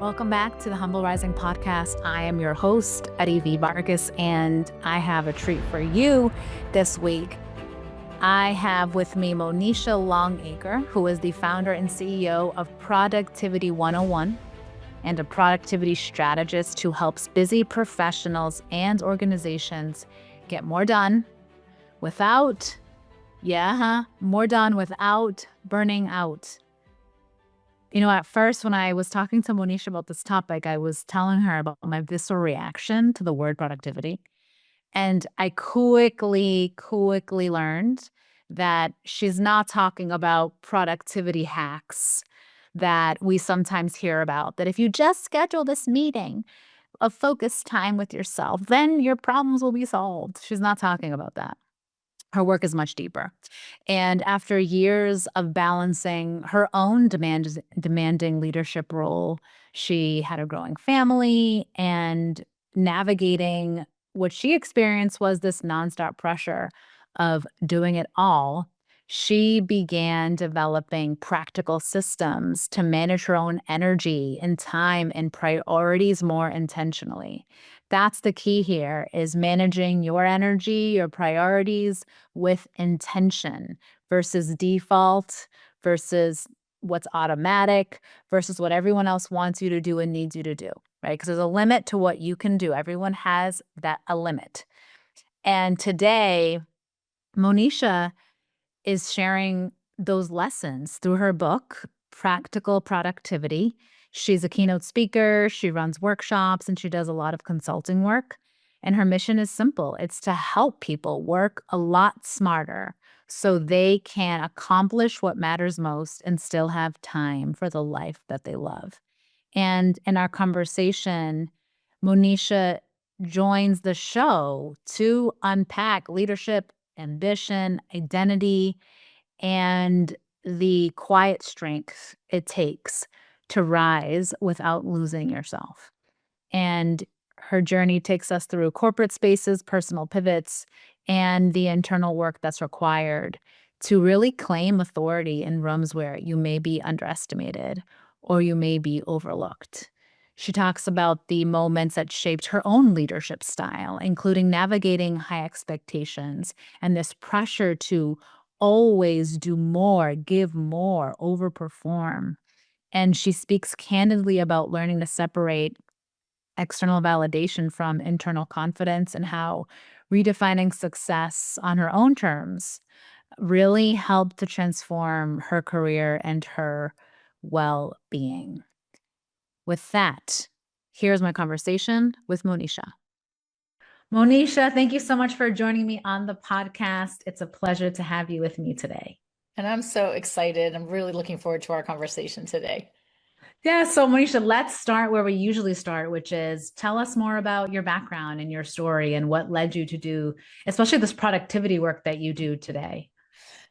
Welcome back to the Humble Rising podcast. I am your host, Eddie V. Vargas, and I have a treat for you this week. I have with me Monisha Longacre, who is the founder and CEO of Productivity 101 and a productivity strategist who helps busy professionals and organizations get more done without burning out. You know, at first, when I was talking to Monisha about this topic, I was telling her about my visceral reaction to the word productivity. And I quickly learned that she's not talking about productivity hacks that we sometimes hear about, that if you just schedule this meeting of focused time with yourself, then your problems will be solved. She's not talking about that. Her work is much deeper. And after years of balancing her own demanding leadership role, she had a growing family and navigating what she experienced was this nonstop pressure of doing it all. She began developing practical systems to manage her own energy and time and priorities more intentionally. That's the key here, is managing your energy, your priorities with intention versus default, versus what's automatic, versus what everyone else wants you to do and needs you to do, right? Because there's a limit to what you can do. Everyone has a limit. And today, Monisha is sharing those lessons through her book, Practical Productivity. She's a keynote speaker, she runs workshops, and she does a lot of consulting work. And her mission is simple. It's to help people work a lot smarter so they can accomplish what matters most and still have time for the life that they love. And in our conversation, Monisha joins the show to unpack leadership, ambition, identity, and the quiet strength it takes to rise without losing yourself. And her journey takes us through corporate spaces, personal pivots, and the internal work that's required to really claim authority in rooms where you may be underestimated or you may be overlooked. She talks about the moments that shaped her own leadership style, including navigating high expectations and this pressure to always do more, give more, overperform. And she speaks candidly about learning to separate external validation from internal confidence and how redefining success on her own terms really helped to transform her career and her well-being. With that, here's my conversation with Monisha. Monisha, thank you so much for joining me on the podcast. It's a pleasure to have you with me today. And I'm so excited. I'm really looking forward to our conversation today. Yeah, so Monisha, let's start where we usually start, which is tell us more about your background and your story and what led you to do, especially this productivity work that you do today.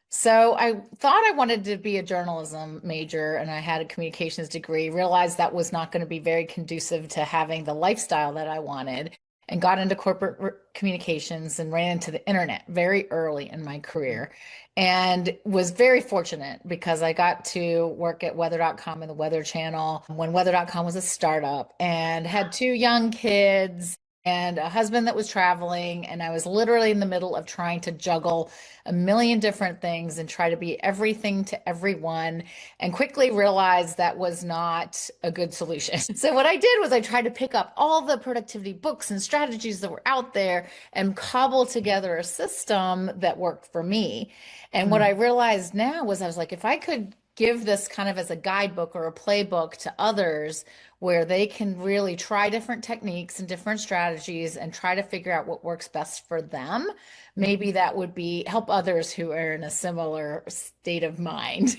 So I thought I wanted to be a journalism major and I had a communications degree, realized that was not going to be very conducive to having the lifestyle that I wanted, and got into corporate communications and ran into the internet very early in my career, and was very fortunate because I got to work at weather.com and the Weather Channel when weather.com was a startup, and had two young kids and a husband that was traveling. And I was literally in the middle of trying to juggle a million different things and try to be everything to everyone, and quickly realized that was not a good solution. So what I did was I tried to pick up all the productivity books and strategies that were out there and cobble together a system that worked for me. And what I realized now was I was like, if I could give this kind of as a guidebook or a playbook to others where they can really try different techniques and different strategies and try to figure out what works best for them, maybe that would be help others who are in a similar state of mind.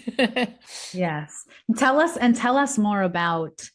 Yes. Tell us more about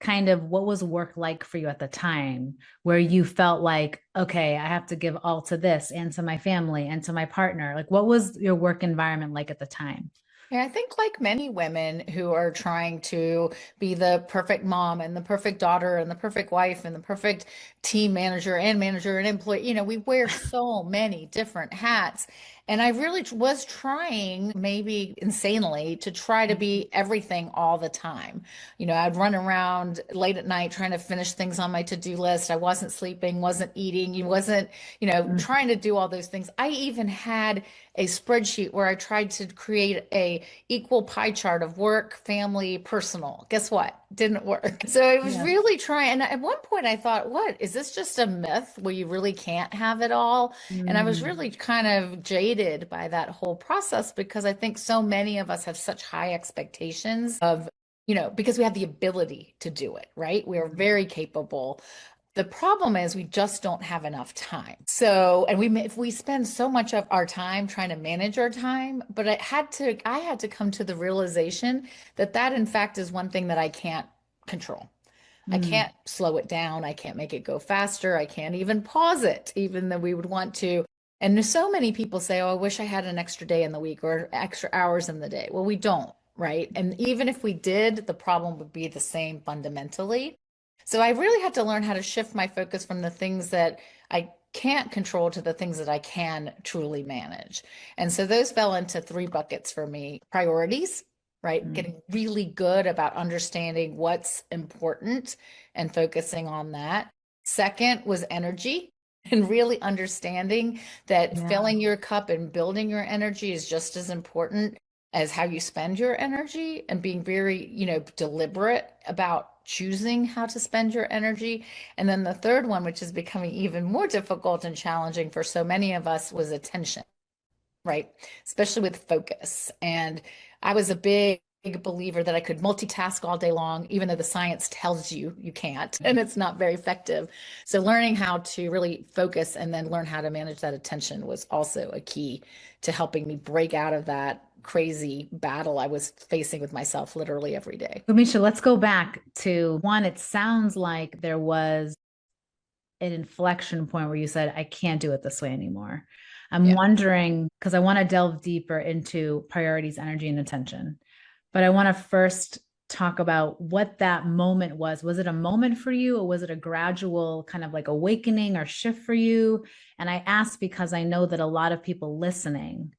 kind of what was work like for you at the time, where you felt like, okay, I have to give all to this and to my family and to my partner. Like, what was your work environment like at the time? Yeah, I think like many women who are trying to be the perfect mom and the perfect daughter and the perfect wife and the perfect team manager and employee, we wear so many different hats. And I really was trying, maybe insanely, to try to be everything all the time. I'd run around late at night trying to finish things on my to-do list. I wasn't sleeping, wasn't eating, wasn't, Mhm. trying to do all those things. I even had a spreadsheet where I tried to create a equal pie chart of work, family, personal. Guess what? Didn't work. So I was Yeah. really trying. And at one point I thought, what? Is this just a myth where you really can't have it all? And I was Mm. really kind of jaded by that whole process because I think so many of us have such high expectations of, because we have the ability to do it, right? We are very capable. The problem is we just don't have enough time. So, and if we spend so much of our time trying to manage our time, but I had to come to the realization that that in fact is one thing that I can't control. I Mm. can't slow it down. I can't make it go faster. I can't even pause it, even though we would want to. And so many people say, oh, I wish I had an extra day in the week or extra hours in the day. Well, we don't, right? And even if we did, the problem would be the same fundamentally. So I really had to learn how to shift my focus from the things that I can't control to the things that I can truly manage. And so those fell into three buckets for me: priorities, right? Mm. Getting really good about understanding what's important and focusing on that. Second was energy and really understanding that Yeah. filling your cup and building your energy is just as important as how you spend your energy, and being very, deliberate about choosing how to spend your energy. And then the third one, which is becoming even more difficult and challenging for so many of us, was attention, right? Especially with focus. And I was a big believer that I could multitask all day long, even though the science tells you you can't, and it's not very effective. So learning how to really focus and then learn how to manage that attention was also a key to helping me break out of that crazy battle I was facing with myself literally every day. So, Misha, let's go back to one. It sounds like there was an inflection point where you said, I can't do it this way anymore. I'm Yeah. wondering, because I want to delve deeper into priorities, energy, and attention. But I want to first talk about what that moment was. Was it a moment for you, or was it a gradual kind of like awakening or shift for you? And I ask because I know that a lot of people listening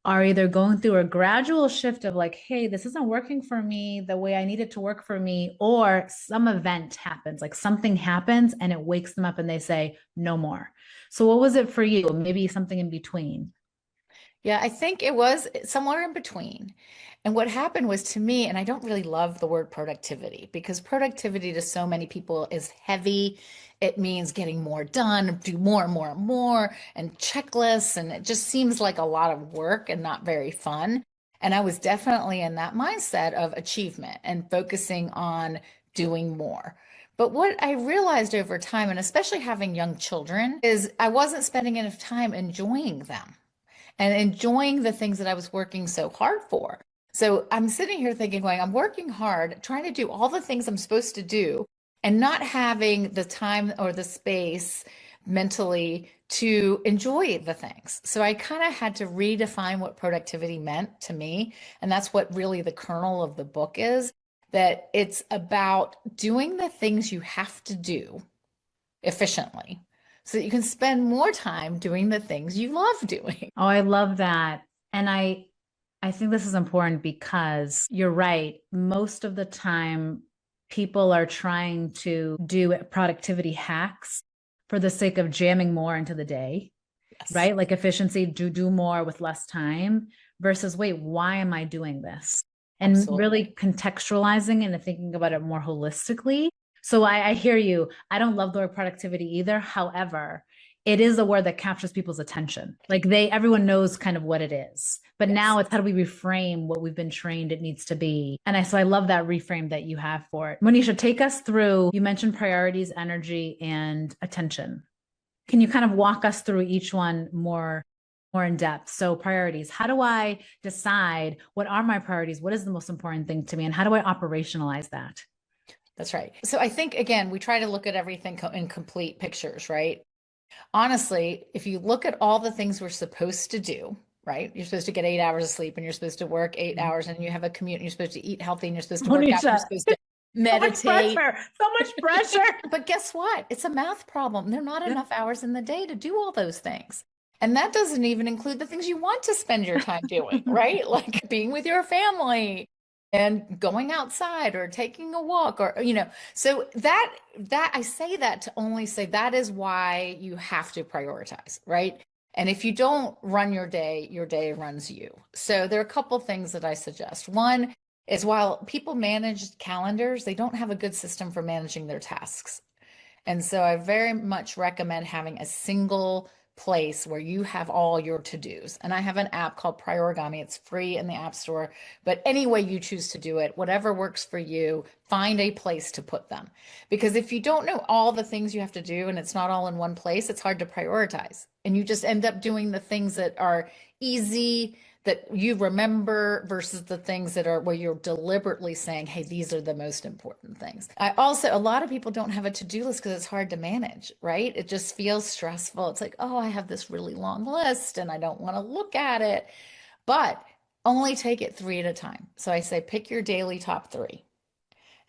are either going through a gradual shift of like, hey, this isn't working for me the way I need it to work for me, or some event happens, like something happens and it wakes them up and they say, no more. So, what was it for you? Maybe something in between. Yeah, I think it was somewhere in between. And what happened was, to me, and I don't really love the word productivity because productivity to so many people is heavy. It means getting more done, do more and more and more, and checklists. And it just seems like a lot of work and not very fun. And I was definitely in that mindset of achievement and focusing on doing more. But what I realized over time, and especially having young children, is I wasn't spending enough time enjoying them and enjoying the things that I was working so hard for. So I'm sitting here thinking, going, I'm working hard, trying to do all the things I'm supposed to do, and not having the time or the space mentally to enjoy the things. So I kind of had to redefine what productivity meant to me. And that's what really the kernel of the book is, that it's about doing the things you have to do efficiently so that you can spend more time doing the things you love doing. Oh, I love that. And I think this is important because you're right. Most of the time, people are trying to do productivity hacks for the sake of jamming more into the day, Yes, right? Like efficiency, do more with less time versus, wait, why am I doing this? And really absolutely. contextualizing and thinking about it more holistically. So I hear you. I don't love the word productivity either. However, it is a word that captures people's attention. Like everyone knows kind of what it is. But Yes. now it's how do we reframe what we've been trained it needs to be. And so I love that reframe that you have for it. Monisha, take us through, you mentioned priorities, energy, and attention. Can you kind of walk us through each one more in depth? So priorities, how do I decide what are my priorities? What is the most important thing to me? And how do I operationalize that? That's right. So I think, again, we try to look at everything in complete pictures, right? Honestly, if you look at all the things we're supposed to do, right? You're supposed to get 8 hours of sleep and you're supposed to work 8 hours and you have a commute and you're supposed to eat healthy and you're supposed to work out and you're Monisha, supposed to so much meditate. pressure, so much pressure. But guess what? It's a math problem. There are not Yeah. enough hours in the day to do all those things. And that doesn't even include the things you want to spend your time doing, right? Like being with your family and going outside or taking a walk or, so that I say that to only say that is why you have to prioritize, right? And if you don't run your day runs you. So there are a couple things that I suggest. One is while people manage calendars, they don't have a good system for managing their tasks. And so I very much recommend having a single place where you have all your to-dos. And I have an app called Priorigami. It's free in the App Store, but any way you choose to do it, whatever works for you, find a place to put them. Because if you don't know all the things you have to do and it's not all in one place, it's hard to prioritize. And you just end up doing the things that are easy, that you remember versus the things that are where you're deliberately saying, hey, these are the most important things. A lot of people don't have a to-do list because it's hard to manage, right? It just feels stressful. It's like, oh, I have this really long list and I don't want to look at it, but only take it three at a time. So I say, pick your daily top three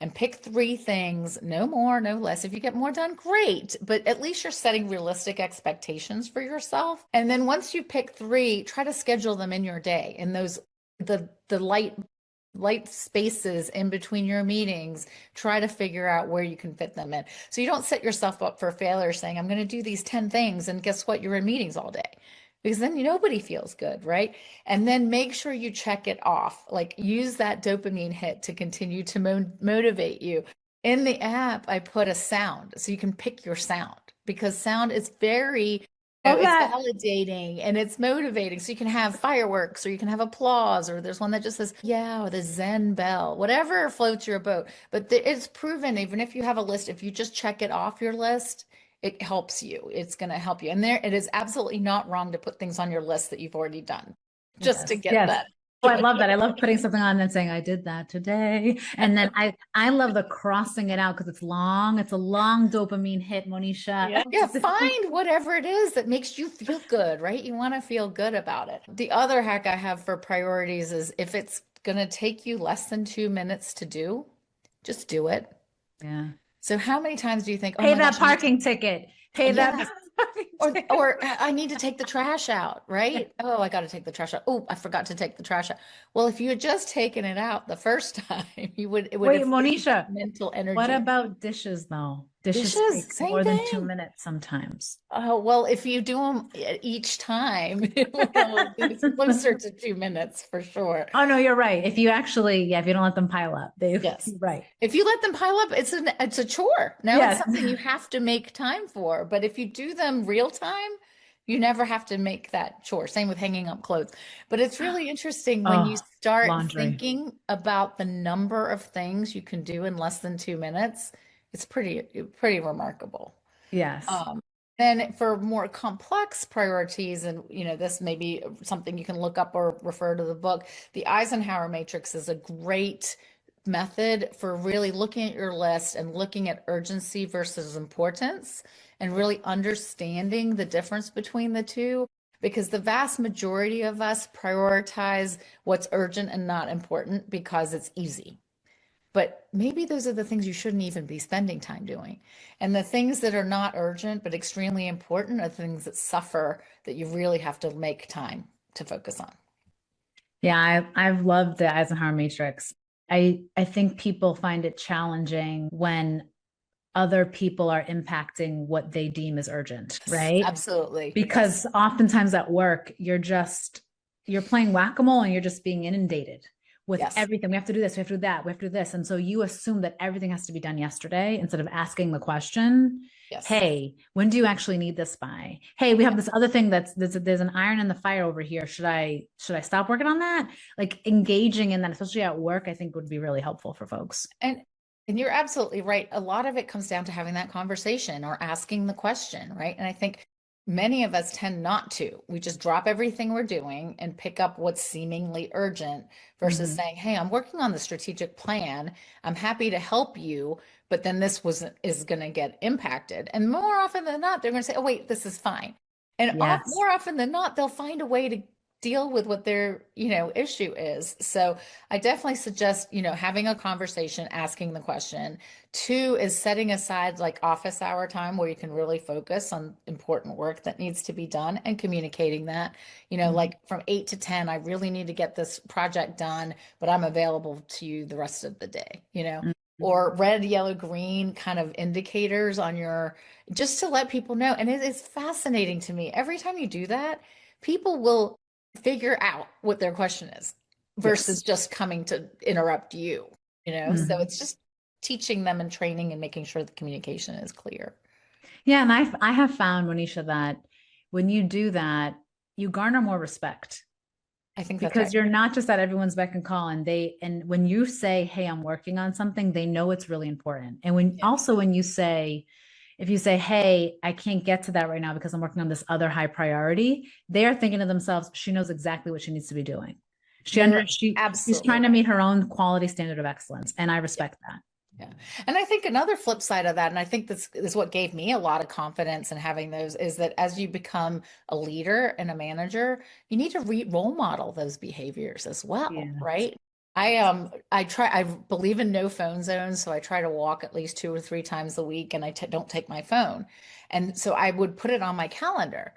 and pick three things, no more, no less. If you get more done, great, but at least you're setting realistic expectations for yourself. And then once you pick three, try to schedule them in your day in those the light spaces in between your meetings. Try to figure out where you can fit them in. So you don't set yourself up for failure saying, I'm going to do these 10 things and guess what? You're in meetings all day. Because then nobody feels good, right? And then make sure you check it off. Like use that dopamine hit to continue to motivate you. In the app, I put a sound so you can pick your sound because sound is very, Love it's that. validating and it's motivating. So you can have fireworks or you can have applause or there's one that just says, yeah, or the Zen bell, whatever floats your boat. But it's proven, even if you have a list, if you just check it off your list, it helps you. It's going to help you. And there, it is absolutely not wrong to put things on your list that you've already done just to Yes, get yes. that. Oh, I love that. I love putting something on and saying I did that today. And then I love the crossing it out because it's long. It's a long dopamine hit, Monisha. Yeah. Yeah, find whatever it is that makes you feel good, right? You want to feel good about it. The other hack I have for priorities is if it's going to take you less than 2 minutes to do, just do it. Yeah. So how many times do you think, oh Pay my that gosh, I need to, parking ticket. Pay that yes, parking or ticket. I need to take the trash out, Yeah. right? Oh, I got to take the trash out. Oh, I forgot to take the trash out. Well, if you had just taken it out the first time, it would Wait, have saved that Monisha, mental what energy. about dishes though? Dishes Dishes, take same more than two thing. minutes sometimes. Oh, well, if you do them each time, it's closer to 2 minutes for sure. Oh no, you're right. If you actually, yeah, if you don't let them pile up, Yes. you're right. If you let them pile up, it's a chore. Now it's Yes. something you have to make time for. But if you do them real time, you never have to make that chore. Same with hanging up clothes. But it's really interesting when you Oh, start laundry. thinking about the number of things you can do in less than 2 minutes. It's pretty remarkable. Yes. Um, then for more complex priorities, and this may be something you can look up or refer to the book, the Eisenhower matrix is a great method for really looking at your list and looking at urgency versus importance and really understanding the difference between the two. Because the vast majority of us prioritize what's urgent and not important because it's easy. But maybe those are the things you shouldn't even be spending time doing. And the things that are not urgent but extremely important are things that suffer that you really have to make time to focus on. Yeah, I've loved the Eisenhower matrix. I think people find it challenging when other people are impacting what they deem as urgent, Yes, right? absolutely. Yes. Because oftentimes at work, you're playing whack-a-mole and you're just being inundated with Yes. everything. We have to do this, we have to do that, we have to do this. And so you assume that everything has to be done yesterday instead of asking the question, Yes. hey, when do you actually need this by? Hey, we have this other thing there's an iron in the fire over here. Should I stop working on that? Like engaging in that, especially at work, I think would be really helpful for folks. And you're absolutely right. A lot of it comes down to having that conversation or asking the question, right? And I think many of us tend not to. We just drop everything we're doing and pick up what's seemingly urgent versus Mhm. saying, "Hey, I'm working on the strategic plan. I'm happy to help you, but then this was is going to get impacted." And more often than not, they're going to say, "Oh, wait, this is fine." And Yes. more often than not, they'll find a way to deal with what their, issue is. So I definitely suggest, having a conversation, asking the question. Two is setting aside like office hour time where you can really focus on important work that needs to be done and communicating that, Mhm. like from 8 to 10, I really need to get this project done, but I'm available to you the rest of the day, Mhm. or red, yellow, green kind of indicators on your, just to let people know. And it is fascinating to me. Every time you do that, people will figure out what their question is Yes. versus just coming to interrupt you, So Mhm. it's just teaching them and training and making sure the communication is clear. Yeah, and I have found, Monisha, that when you do that, you garner more respect I think that's because right. you're not just at everyone's beck and call, and when you say, "Hey, I'm working on something," they know it's really important. And when Yeah. also when you say, if you say, "Hey, I can't get to that right now because I'm working on this other high priority," they are thinking to themselves, "She knows exactly what she needs to be doing. You're She's trying absolutely to right. meet her own quality standard of excellence," and I Yeah. respect that. Yeah. And I think another flip side of that, and I think this is what gave me a lot of confidence in having those, is that as you become a leader and a manager, you need to role model those behaviors as well, Yeah. right? I believe in no phone zones, so I try to walk at least 2 or 3 times a week, and I don't take my phone. And so I would put it on my calendar.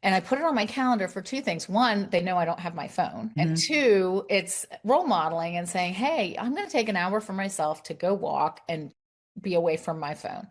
And I put it on my calendar for two things. One, they know I don't have my phone. And Mhm. two, it's role modeling and saying, hey, I'm going to take an hour for myself to go walk and be away from my phone.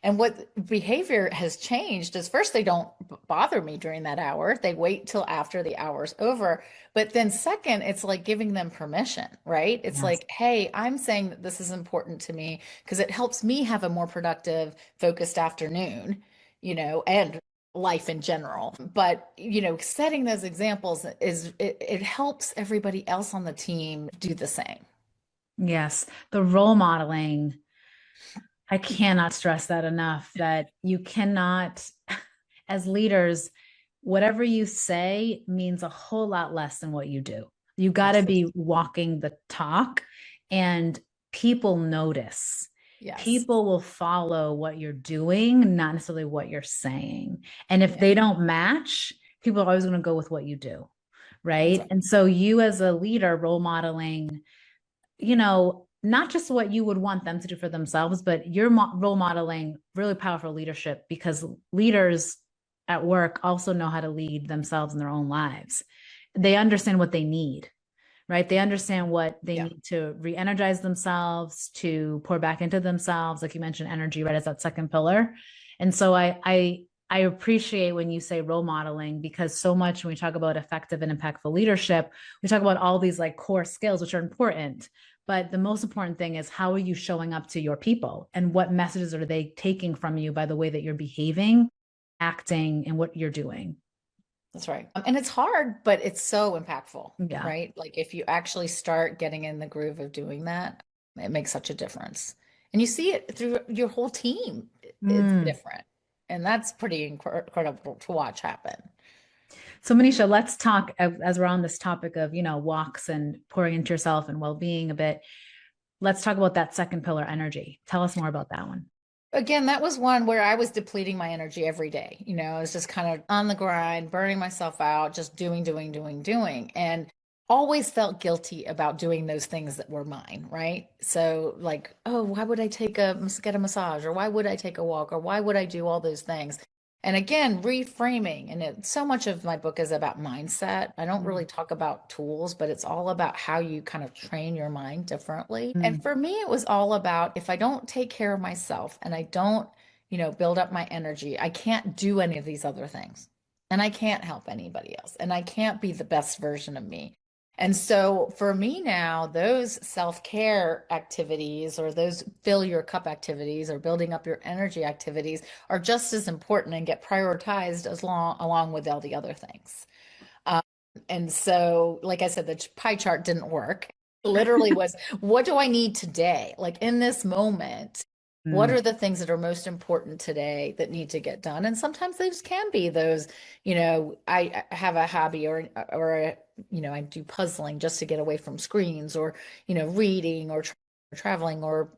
And what behavior has changed is first, they don't bother me during that hour. They wait till after the hour's over. But then, second, it's like giving them permission, right? It's Yes. like, hey, I'm saying that this is important to me because it helps me have a more productive, focused afternoon, and life in general. But, setting those examples it helps everybody else on the team do the same. Yes. The role modeling, I cannot stress that enough that you cannot, as leaders, whatever you say means a whole lot less than what you do. You got to Absolutely. be walking the talk, and people notice. Yes. People will follow what you're doing, not necessarily what you're saying. And if Yeah, they don't match, people are always going to go with what you do. that's Right. right. And so, you as a leader, role modeling, not just what you would want them to do for themselves, but you're role modeling really powerful leadership because leaders at work also know how to lead themselves in their own lives. They understand what they need, right? They understand what they Yeah. need to re energize themselves, to pour back into themselves. Like you mentioned, energy, right, as that second pillar. And so I appreciate when you say role modeling because so much when we talk about effective and impactful leadership, we talk about all these like core skills, which are important. But the most important thing is how are you showing up to your people and what messages are they taking from you by the way that you're behaving, acting, and what you're doing? That's right. And it's hard, but it's so impactful, Yeah. right? Like if you actually start getting in the groove of doing that, it makes such a difference. And you see it through your whole team. It's Mm. different. And that's pretty incredible to watch happen. So, Manisha, let's talk as we're on this topic of, walks and pouring into yourself and well-being a bit. Let's talk about that second pillar, energy. Tell us more about that one. Again, that was one where I was depleting my energy every day. I was just kind of on the grind, burning myself out, just doing, doing, doing, doing. And always felt guilty about doing those things that were mine, right? So like, oh, why would I get a massage, or why would I take a walk, or why would I do all those things? And again, reframing. And so much of my book is about mindset. I don't really Mm. talk about tools, but it's all about how you kind of train your mind differently. And Mm. for me, it was all about if I don't take care of myself and I don't, build up my energy, I can't do any of these other things. And I can't help anybody else. And I can't be the best version of me. And so for me now, those self-care activities or those fill your cup activities or building up your energy activities are just as important and get prioritized along with all the other things. Um, and so, like I said, the pie chart didn't work. Literally was, what do I need today? Like in this moment, what Mm. are the things that are most important today that need to get done? And sometimes those can be those, I have a hobby I do puzzling just to get away from screens or, reading or traveling or,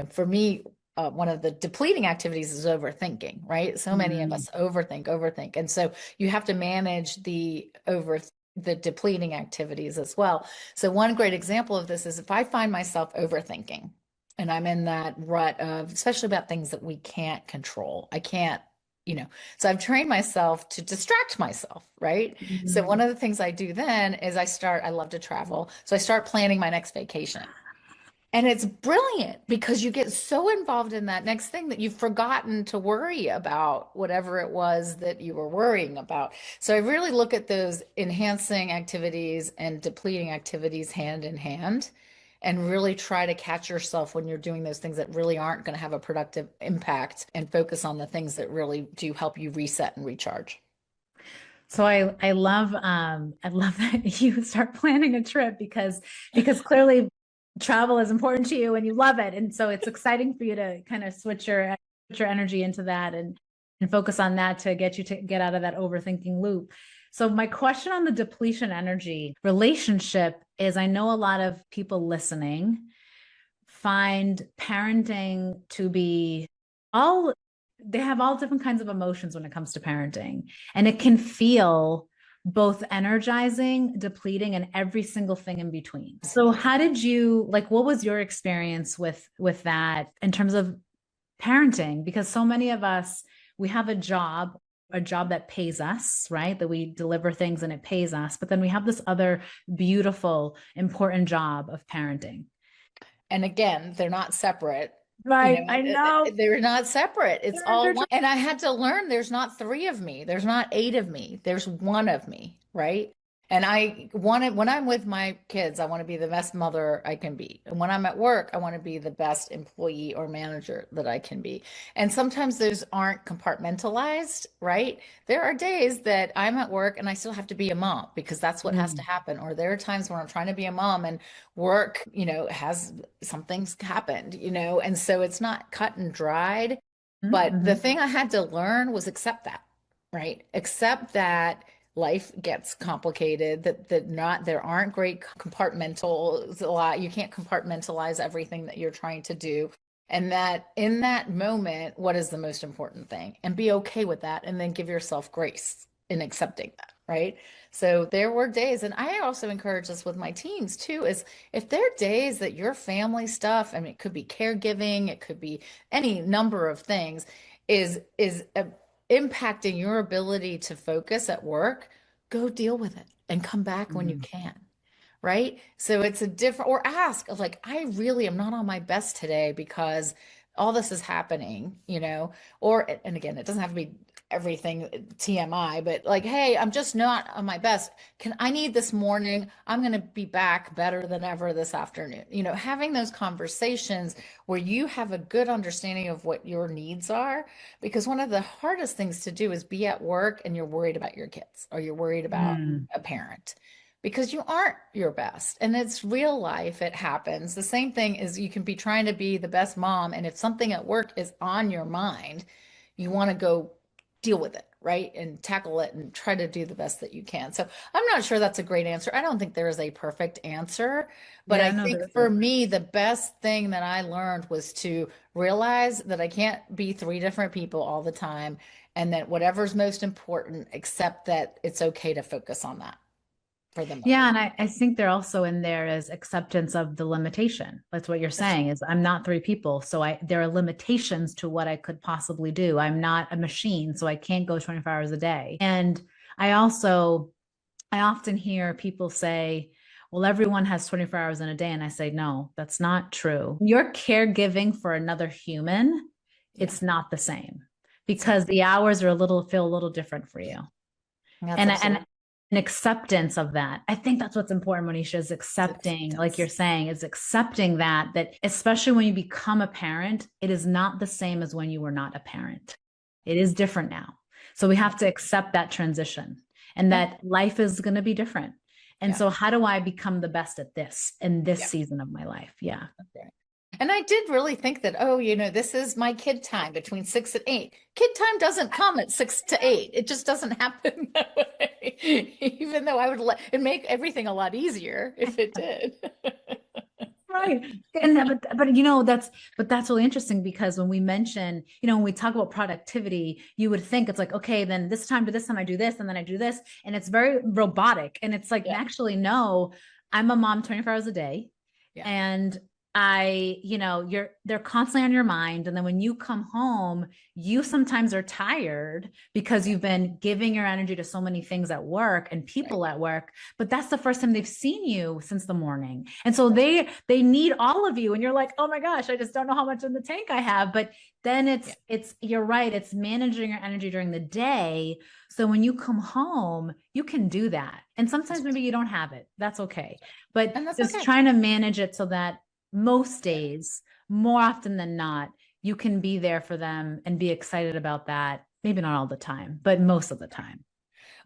for me, one of the depleting activities is overthinking, right? So many of Mm. us overthink. And so you have to manage the overthinking the depleting activities as well. So one great example of this is if I find myself overthinking and I'm in that rut of, especially about things that we can't control, I can't, so I've trained myself to distract myself, right? So one Mhm. of the things I do then is I love to travel. So I start planning my next vacation. And it's brilliant because you get so involved in that next thing that you've forgotten to worry about whatever it was that you were worrying about. So I really look at those enhancing activities and depleting activities hand in hand and really try to catch yourself when you're doing those things that really aren't going to have a productive impact and focus on the things that really do help you reset and recharge. So I love that you start planning a trip because clearly travel is important to you and you love it. And so it's exciting for you to kind of switch your energy into that and focus on that to get you to get out of that overthinking loop. So my question on the depletion energy relationship is I know a lot of people listening find parenting to be all they have all different kinds of emotions when it comes to parenting, and it can feel both energizing, depleting, and every single thing in between. So how did you like what was your experience with that in terms of parenting? Because so many of us, we have a job that pays us, right? That we deliver things and it pays us, but then we have this other beautiful important job of parenting. And again, they're not separate. Right. I know. They're not separate. It's all They're one. And I had to learn there's not three of me. There's not eight of me. There's one of me, right? And I wanted, when I'm with my kids, I want to be the best mother I can be. And when I'm at work, I want to be the best employee or manager that I can be. And sometimes those aren't compartmentalized, right? There are days that I'm at work and I still have to be a mom because that's what has to Mm, happen. Or there are times when I'm trying to be a mom and work, has something's happened, and so it's not cut and dried. But the mhm, thing I had to learn was accept that, right? Accept that life gets complicated, that not there aren't great compartmentals a lot. You can't compartmentalize everything that you're trying to do. And that in that moment, what is the most important thing? And be okay with that. And then give yourself grace in accepting that, right? So there were days, and I also encourage this with my teams too, is if there are days that your family stuff, I mean, it could be caregiving, it could be any number of things, is impacting your ability to focus at work, go deal with it and come back when you mhm, can. Right. So it's a different, or ask of like, I really am not on my best today because all this is happening, or, and again, it doesn't have to be everything TMI, but like, hey, I'm just not on my best. I need this morning. I'm going to be back better than ever this afternoon. Having those conversations where you have a good understanding of what your needs are, because one of the hardest things to do is be at work and you're worried about your kids or you're worried about mm, a parent because you aren't your best. And it's real life. It happens. The same thing is you can be trying to be the best mom. And if something at work is on your mind, you want to go deal with it, right? And tackle it and try to do the best that you can. So I'm not sure that's a great answer. I don't think there is a perfect answer, but I yeah, no, think there for isn't. me, the best thing that I learned was to realize that I can't be three different people all the time and that whatever's most important, accept that it's okay to focus on that for the Yeah, moment. and I think they're also in there as acceptance of the limitation. That's what you're That's saying is I'm not three people. So there are limitations to what I could possibly do. I'm not a machine, so I can't go 24 hours a day. And I also I often hear people say, well, everyone has 24 hours in a day. And I say, no, that's not true. You're caregiving for another human. yeah, It's not the same it's not. because the hours are feel a little different for you. That's And absolutely an acceptance of that. I think that's what's important, Monisha, is accepting, like you're acceptance. saying, is accepting that especially when you become a parent, it is not the same as when you were not a parent. It is different now. So we Yeah, have to accept that transition and yeah, that life is going to be different. And yeah, so how do I become the best at this in this yeah. season of my life? Yeah. That's right. And I did really think that, oh, this is my kid time between 6 and 8. Kid time doesn't come at 6 to 8. It just doesn't happen that way. Even though I would let it make everything a lot easier if it did. Right. And but you know, that's really interesting because when we mention, you know, when we talk about productivity, you would think it's like, okay, then this time to this time I do this and then I do this. And it's very robotic. And it's like, Yeah. actually, no, I'm a mom 24 hours a day. Yeah. And you know, they're constantly on your mind. And then when you come home, you sometimes are tired because Right. you've been giving your energy to so many things at work and Right. people at work, but that's the first time they've seen you since the morning. And so That's right. they need all of you. And you're like, oh my gosh, I just don't know how much in the tank I have. But then Yeah. it's you're right, it's managing your energy during the day. So when you come home, you can do that. And That's sometimes right. maybe you don't have it. That's okay. But And that's just okay. trying to manage it so that most Yeah. days, more often than not, you can be there for them and be excited about that. Maybe not all the time, but most of the time.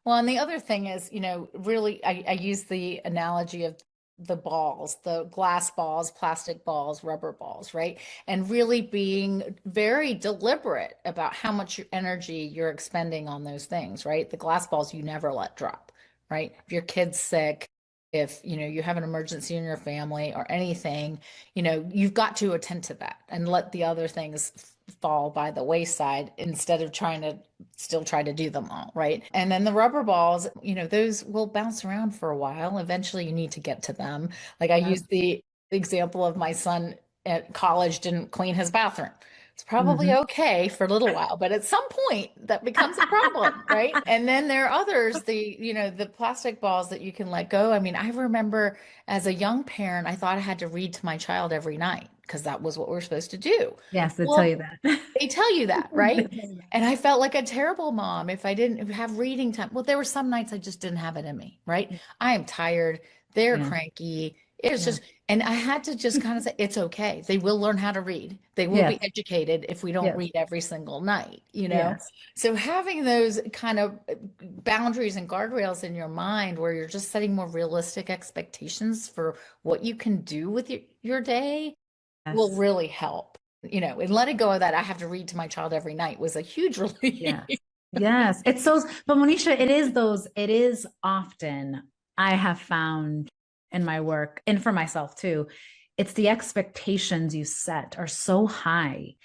Well, and the other thing is, really, I use the analogy of the balls, the glass balls, plastic balls, rubber balls, right? And really being very deliberate about how much energy you're expending on those things, right? The glass balls you never let drop, right? If your kid's sick, if you have an emergency in your family or anything, you've got to attend to that and let the other things fall by the wayside instead of trying to still try to do them all, right? And then the rubber balls, those will bounce around for a while. Eventually you need to get to them. Like I Yeah. use the example of my son at college didn't clean his bathroom. It's probably Mhm. okay for a little while, but at some point that becomes a problem, right? And then there are others, the plastic balls that you can let go. I mean, I remember as a young parent, I thought I had to read to my child every night because that was what we're supposed to do. Yes, they tell Well, you that. they tell you that, right? They tell you that. And I felt like a terrible mom if I didn't have reading time. Well, there were some nights I just didn't have it in me, right? I am tired. They're Yeah. cranky. It's Yeah. just, and I had to just kind of say, it's okay. They will learn how to read. They will be Yes. educated if we don't Yes. read every single night. Yes. So having those kind of boundaries and guardrails in your mind where you're just setting more realistic expectations for what you can do with your day will Yes. really help. And letting go of that, I have to read to my child every night was a huge relief. Yes. Yes. It's those, but Monisha, it is often I have found in my work and for myself too, it's the expectations you set are so high.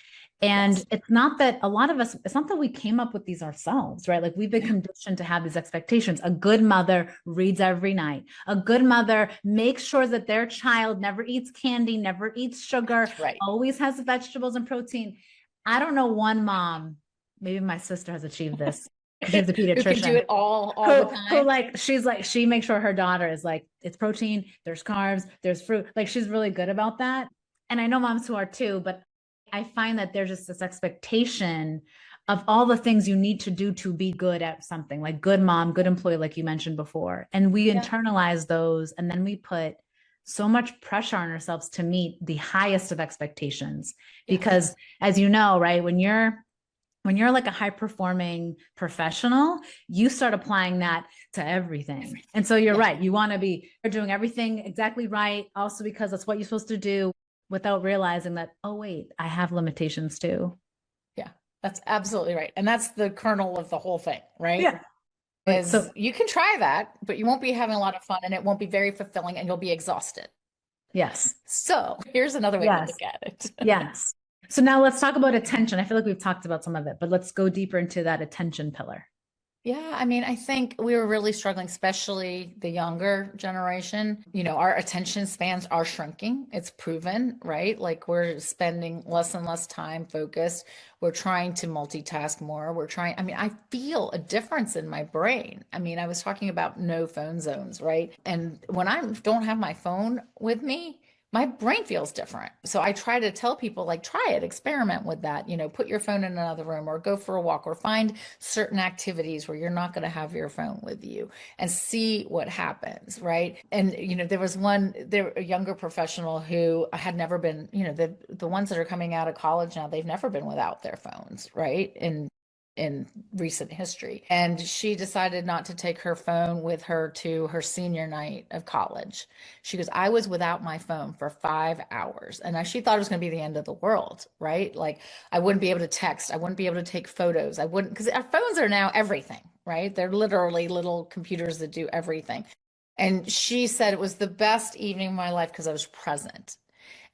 And Yes. it's not that a lot of us, it's not that we came up with these ourselves, right? Like we've been Yeah. conditioned to have these expectations. A good mother reads every night. A good mother makes sure that their child never eats candy, never eats sugar, That's right. always has vegetables and protein. I don't know one mom, maybe my sister has achieved this because she's a Who can do pediatrician it all the who time. like she's like she makes sure her daughter is like it's protein, there's carbs, there's fruit. Like she's really good about that. And I know moms who are too, but I find that there's just this expectation of all the things you need to do to be good at something, like good mom, good employee, like you mentioned before. And we Yeah. internalize those and then we put so much pressure on ourselves to meet the highest of expectations. Yes. Because as you know, right, when you're like a high performing professional, you start applying that to everything. Everything. And so you're Yeah. right. You want to be doing everything exactly right, also because that's what you're supposed to do without realizing that, oh, wait, I have limitations too. Yeah. That's absolutely right. And that's the kernel of the whole thing, right? Yeah. Right. So, Is you can try that, but you won't be having a lot of fun and it won't be very fulfilling and you'll be exhausted. yes. So here's another way to Yes. look at it. Yes. So now let's talk about attention. I feel like we've talked about some of it, but let's go deeper into that attention pillar. Yeah, I mean, I think we were really struggling, especially the younger generation. Our attention spans are shrinking. It's proven, right? Like we're spending less and less time focused. We're trying to multitask more. I mean, I feel a difference in my brain. I mean, I was talking about no phone zones, right? And when I don't have my phone with me, my brain feels different. So I try to tell people, like, try it, experiment with that, put your phone in another room or go for a walk or find certain activities where you're not going to have your phone with you and see what happens, right? And there a younger professional who had never been, the ones that are coming out of college now, they've never been without their phones, right? In recent history. And she decided not to take her phone with her to her senior night of college. She goes, I was without my phone for 5 hours. And she thought it was going to be the end of the world, right? Like I wouldn't be able to text. I wouldn't be able to take photos. I wouldn't, because our phones are now everything, right? They're literally little computers that do everything. And she said it was the best evening of my life because I was present.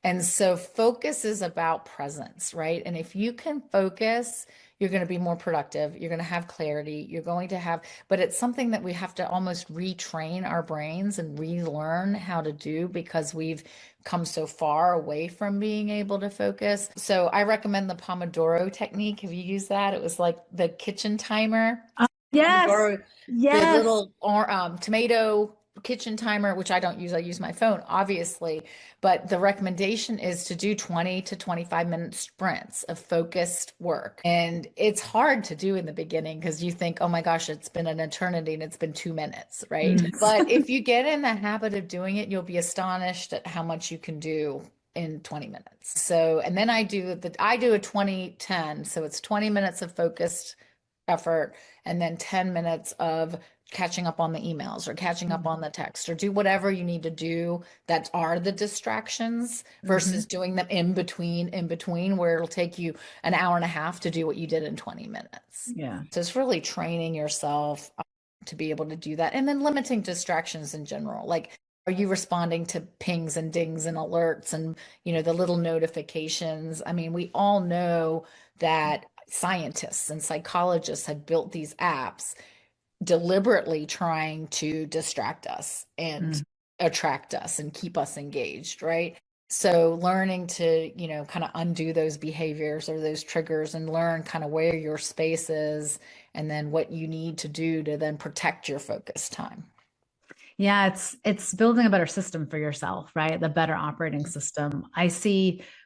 And so focus is about presence, right? And if you can focus, you're going to be more productive. You're going to have clarity. You're going to have, but it's something that we have to almost retrain our brains and relearn how to do because we've come so far away from being able to focus. So I recommend the Pomodoro technique. Have you used that? It was like the kitchen timer. Yes. Pomodoro, the Yes. little tomato kitchen timer, which I don't use. I use my phone, obviously. But the recommendation is to do 20 to 25-minute sprints of focused work. And it's hard to do in the beginning because you think, oh my gosh, it's been an eternity and it's been 2 minutes, right? Mm. But if you get in the habit of doing it, you'll be astonished at how much you can do in 20 minutes. So, and then I do a 20-10. So it's 20 minutes of focused effort and then 10 minutes of catching up on the emails or catching up on the text or do whatever you need to do that are the distractions Mm-hmm. versus doing them in between where it'll take you an hour and a half to do what you did in 20 minutes. Yeah. So it's really training yourself to be able to do that and then limiting distractions in general. Like, are you responding to pings and dings and alerts and, the little notifications? I mean, we all know that scientists and psychologists have built these apps deliberately trying to distract us and Mm. attract us and keep us engaged, right? So learning to, kind of undo those behaviors or those triggers and learn kind of where your space is and then what you need to do to then protect your focus time. Yeah, it's building a better system for yourself, right? The better operating system.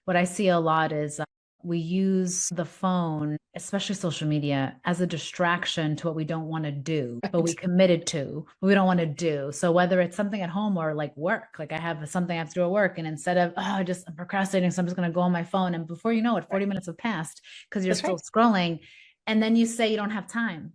What I see a lot is we use the phone, especially social media, as a distraction to what we don't want to do, but we Right. committed to, but we don't want to do. So whether it's something at home or like work, like I have something I have to do at work, and instead of I'm procrastinating, so I'm just going to go on my phone, and before you know it, Right. 40 minutes have passed because you're That's still right. scrolling, and then you say you don't have time.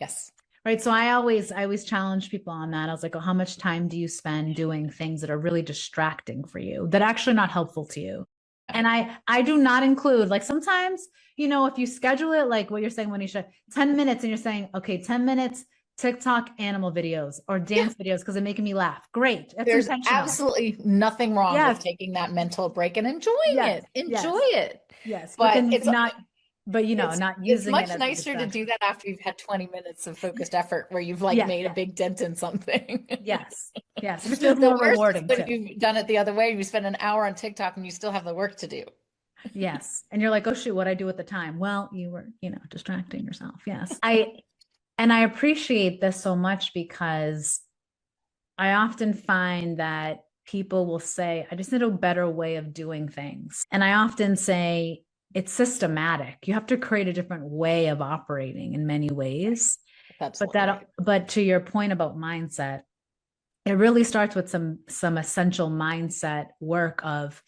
Yes. Right. So I always challenge people on that. I was like, oh, how much time do you spend doing things that are really distracting for you, that are actually not helpful to you? Yeah. And I do not include like sometimes, if you schedule it like what you're saying, Monisha, 10 minutes and you're saying, okay, 10 minutes, TikTok animal videos or Yeah. dance videos because they're making me laugh. Great. That's There's intentional. absolutely nothing wrong with Yes. taking that mental break and enjoying Yes. it. Enjoy Yes. it. Yes. But But then it's not, but it's not it's using it much as a nicer to do distraction. that after you've had 20 minutes of focused effort where you've like Yes. made a big dent in something. Yes. Yes. And it feels The more worst is rewarding when too. you've done it the other way. You spend an hour on TikTok and you still have the work to do. Yes. And you're like, oh shoot, what I do at the time? Well, you were, distracting yourself. Yes. I appreciate this so much because I often find that people will say, I just need a better way of doing things. And I often say it's systematic. You have to create a different way of operating in many ways. That's But absolutely right. but to your point about mindset, it really starts with some essential mindset work of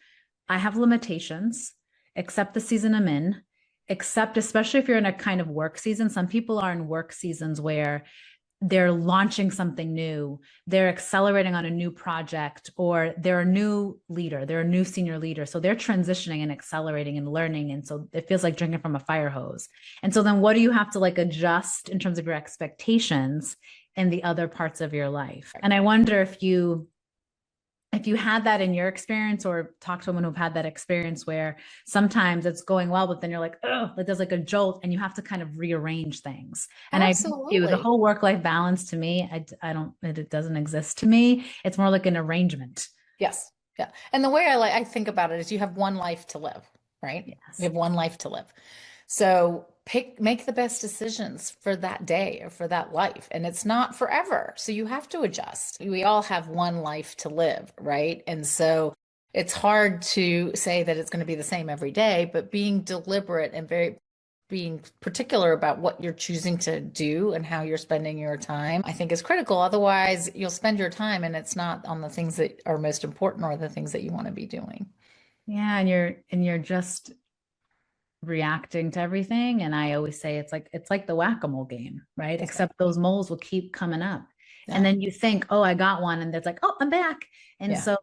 I have limitations, accept the season I'm in, accept, especially if you're in a kind of work season. Some people are in work seasons where they're launching something new, they're accelerating on a new project, or they're a new leader, they're a new senior leader. So they're transitioning and accelerating and learning. And so it feels like drinking from a fire hose. And so then what do you have to like adjust in terms of your expectations in the other parts of your life? And I wonder if you had that in your experience or talk to someone who've had that experience where sometimes it's going well, but then you're like, oh, it does like a jolt and you have to kind of rearrange things. And I agree with you, the Absolutely. whole work-life balance to me, I don't, it doesn't exist to me. It's more like an arrangement. Yes. Yeah. And the way I think about it is you have one life to live, right? You Yes. have one life to live. So make the best decisions for that day or for that life. And it's not forever. So you have to adjust. We all have one life to live, right? And so it's hard to say that it's going to be the same every day, but being deliberate and being particular about what you're choosing to do and how you're spending your time, I think is critical. Otherwise, you'll spend your time and it's not on the things that are most important or the things that you want to be doing. Yeah. And you're just reacting to everything. And I always say it's like the whack-a-mole game, right? That's right. Except those moles will keep coming up. And Yeah. then you think, oh, I got one. And it's like, oh, I'm back. And Yeah. so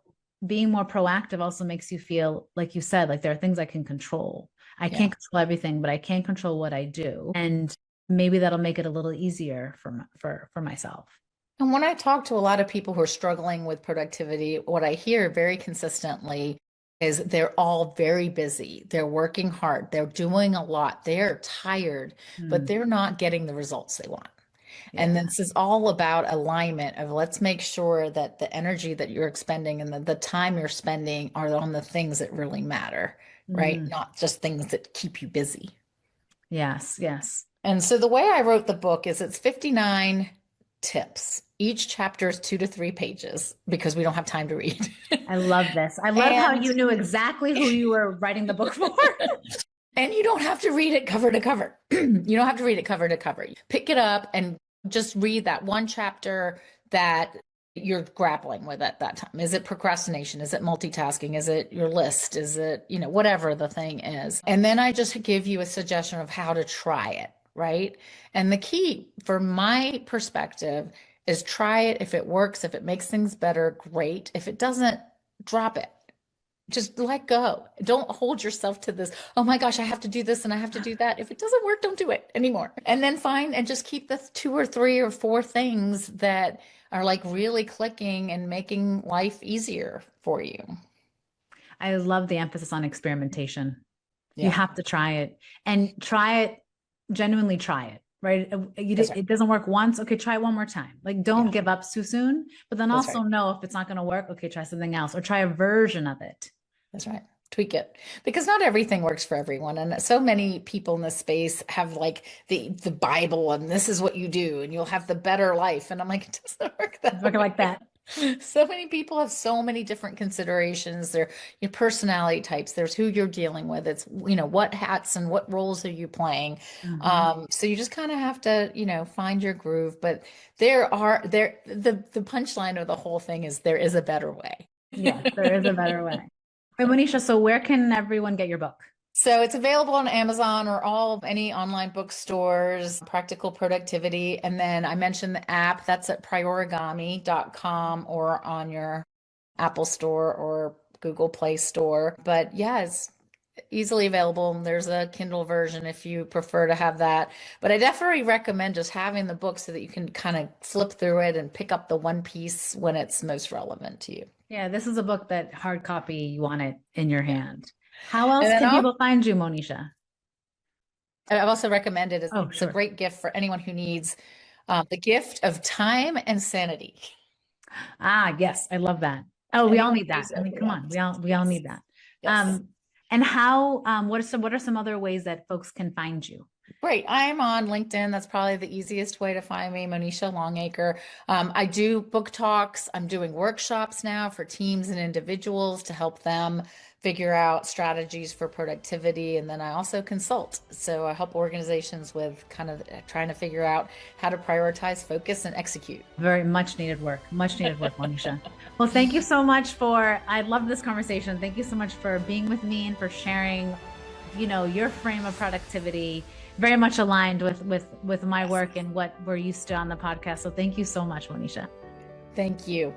being more proactive also makes you feel, like you said, like there are things I can control. I Yeah. can't control everything, but I can control what I do. And maybe that'll make it a little easier for myself. And when I talk to a lot of people who are struggling with productivity, what I hear very consistently is they're all very busy. They're working hard. They're doing a lot. They're tired, but Mm, they're not getting the results they want. And yeah. this is all about alignment of let's make sure that the energy that you're expending and the time you're spending are on the things that really matter, right? Mm, Not just things that keep you busy. yes, yes. And so the way I wrote the book is it's 59 tips. Each chapter is 2 to 3 pages because we don't have time to read. I love this. I love how And you knew exactly who you were writing the book for. and you don't have to read it cover to cover. You don't have to read it cover to cover. Pick it up and just read that one chapter that you're grappling with at that time. Is it procrastination? Is it multitasking? Is it your list? Is it, whatever the thing is? And then I just give you a suggestion of how to try it, right? And the key from my perspective is try it. If it works, if it makes things better, great. If it doesn't, drop it. Just let go. Don't hold yourself to this. Oh my gosh, I have to do this and I have to do that. If it doesn't work, don't do it anymore. And then find and just keep the 2 or 3 or 4 things that are like really clicking and making life easier for you. I love the emphasis on experimentation. You Yeah, have to try it and try it, genuinely try it, right? that's right. It doesn't work once. Okay, try it one more time. Like, don't Yeah, give up too soon, but then that's also right. know if it's not going to work, okay, try something else or try a version of it. That's right. Tweak it because not everything works for everyone. And so many people in this space have like the Bible and this is what you do and you'll have the better life. And I'm like, it doesn't work It's that working like way. that. So many people have so many different considerations. Their your personality types. There's who you're dealing with. It's, what hats and what roles are you playing. Mhm. So you just kind of have to, find your groove. But the punchline of the whole thing is there is a better way. Yes, there is a better way. Hey, Monisha, so where can everyone get your book? So it's available on Amazon or all any online bookstores, Practical Productivity. And then I mentioned the app that's at priorigami.com or on your Apple Store or Google Play Store. But yeah, it's easily available. There's a Kindle version if you prefer to have that. But I definitely recommend just having the book so that you can kind of flip through it and pick up the one piece when it's most relevant to you. Yeah, this is a book that hard copy, you want it in your Yeah. hand. How And else then can people find you, Monisha? I've also recommended it. Oh, It's a sure. great gift for anyone who needs the gift of time and sanity. Ah, yes, I love that. Oh, we all Anyone need that. who's I mean, come on, overwhelmed. we all Yes. need that. Yes. And how what are some other ways that folks can find you? Great. I'm on LinkedIn. That's probably the easiest way to find me, Monisha Longacre. I do book talks. I'm doing workshops now for teams and individuals to help them figure out strategies for productivity. And then I also consult. So I help organizations with kind of trying to figure out how to prioritize, focus, and execute. Very much needed work. Much needed work, Monisha. Well, thank you so much I love this conversation. Thank you so much for being with me and for sharing, your frame of productivity, very much aligned with my Yes. work and what we're used to on the podcast. So thank you so much, Monisha. Thank you.